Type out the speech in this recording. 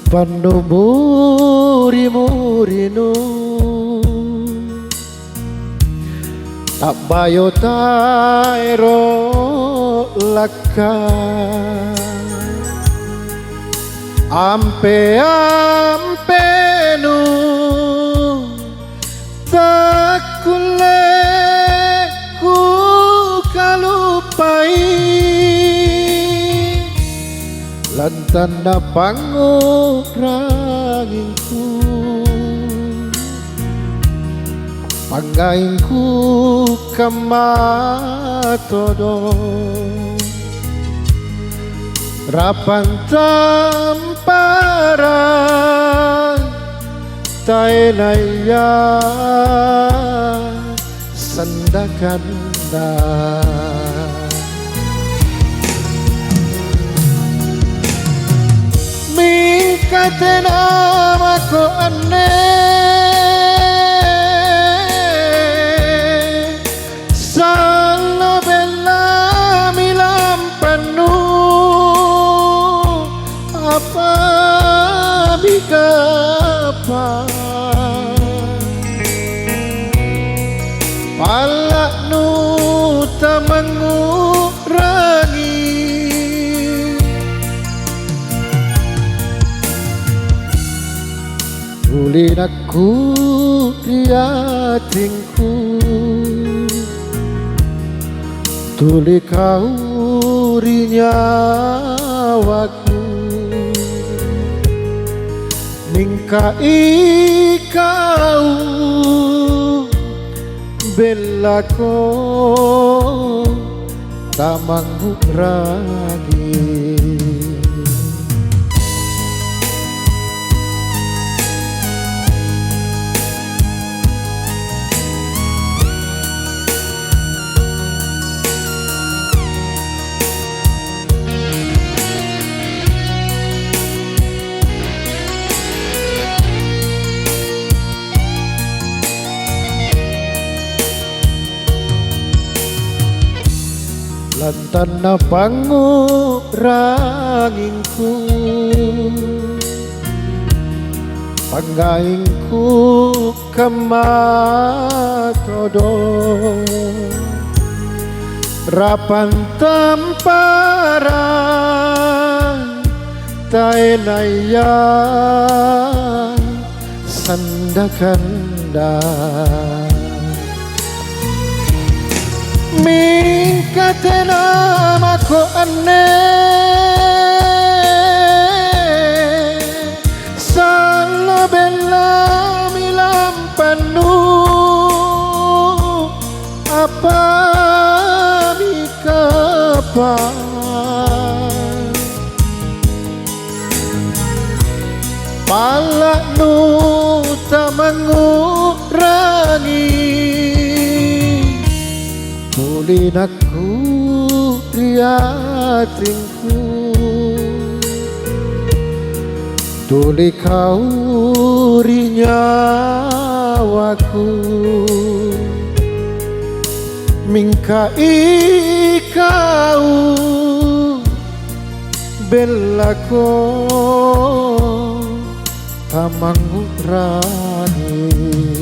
Pandu muri-murinu tak bayo tairo laka ampe nu tak kule ku kalupai lantan na panguranginku panggaingku kamatodo rapan tamparan tainaya sandakanda mingkatena mako aneh sala bella milam penuh apa bigapa palak nu tamangurangi ulin aku dia tingku tuli kau rinyawaku ningkai kau belako tamanggu ragi lantan na panguranginku panggaingku kamatodo rapan tamparan tainaya sandakanda mingkatena mako aneh sala bella milam penuh apa mikapa palak nu tamangurangi ulin aku riatingku tuli kau rinyawaku mingkai kau belako tamangurangi